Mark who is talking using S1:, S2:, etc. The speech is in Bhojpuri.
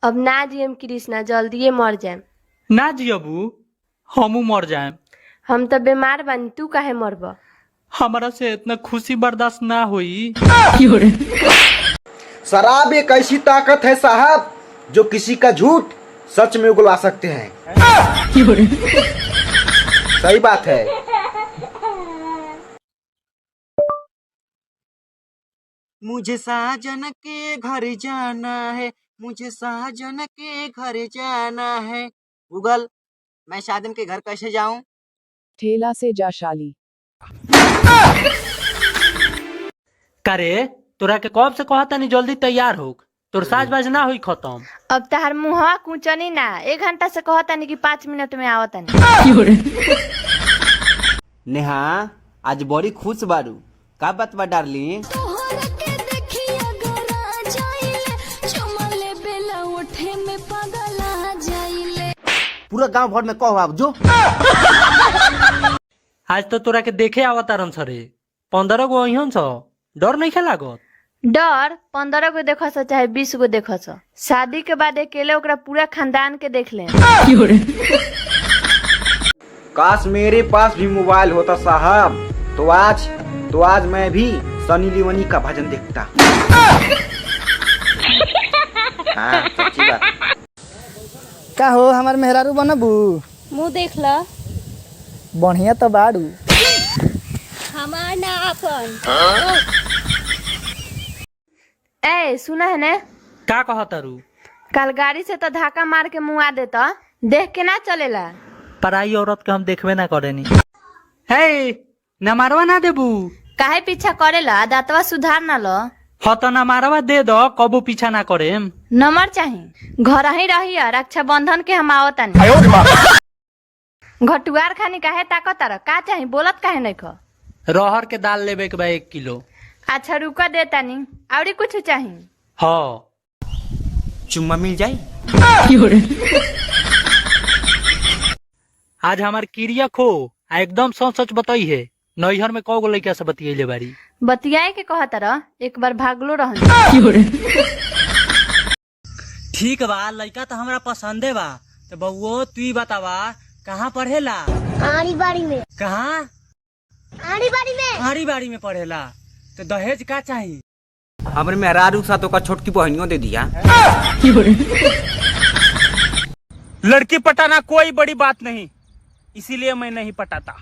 S1: अब ना जियम कृष्णा, जल्दिए मर जाएम।
S2: ना जियबू, हमू मर जाएम।
S1: हम तो बीमार बानी, तू काहे मरब?
S2: हमारा से इतना खुशी बर्दाश्त ना हुई।
S3: शराब एक ऐसी ताकत है साहब जो किसी का झूठ सच में उगला सकते हैं। सही बात है।
S4: मुझे साजन के घर जाना है, मुझे साजन के घर जाना है। गूगल, मैं शादिम के घर कैसे जाऊं?
S5: ठेला से जा शाली।
S2: करे तोरा के कब से कहता नहीं जल्दी तैयार हो, तोर साज बाज ना हुई खत्म।
S1: अब तहार मुँह कुचनी ना, 1 घंटा से कहता नहीं कि 5 मिनट में आवता नहीं।
S4: नेहा, आज बड़ी खुश बारू, का बात बा डार्लिंग? पूरा गांव भर में कहो आप जो।
S2: आज तो तोरा के देखे आवतारन सरे 15 गो अहियन छ, डर नहीं खेला गो?
S1: डर 15 गो देखस चाहे 20 गो देखस, शादी के बाद अकेले ओकरा पूरा खानदान के देख ले।
S3: काश मेरे पास भी मोबाइल होता साहब, तो आज मैं भी सनी लियोनी का भजन देखता। हाँ, सच्ची बात।
S6: का हो हमार मेहरारू बनबू?
S7: मुँह देख ला,
S6: बढ़िया तो बाड़ू।
S7: हमार ना अपन।
S1: ए सुना है ने,
S2: का कहतारू?
S1: कल गाड़ी से तो धक्का मार के मुँह आ देता, देख के ना चलेला।
S2: पराई औरत के हम देखबे ना करेनी। हे न मारवा ना देबू?
S1: काहे पीछा करेला? दांतवा सुधार ना लो।
S2: हाँ तो न मारवा दे दो, कबू पीछा ना करेम।
S1: नंबर चाही, घर ही रही रक्षाबंधन के हम आवतन। घटुआर खानी काहे ताकतार? का चाही बोलत काहे नहीं खो?
S2: रहर के दाल लेबे के बा 1 किलो।
S1: अच्छा रुका देतानी, और कुछ चाही?
S2: हाँ।
S4: चुम्मा मिल जाई?
S2: आज हमार क्रिया खो आ एकदम सच सच बताई है, नैहर में कौ गो लड़का से बतियैले बारी?
S1: बतियाए के कहतार, एक बार भागलो रहन।
S8: ठीक बा, लड़का तो हमरा पसंदे बा, तो बउओ तू ही बतावा कहाँ पढ़ेला?
S7: आड़ी बाड़ी में।
S8: कहाँ?
S7: आड़ी बाड़ी में।
S8: आड़ी बाड़ी में पढ़ेला। तो दहेज का चाहिए?
S4: हमरे मेहरारू के साथ ओकर छोटकी बहनियों दे दिया।
S8: लड़की पटाना कोई बड़ी बात नहीं, इसीलिए मैं नहीं पटाता।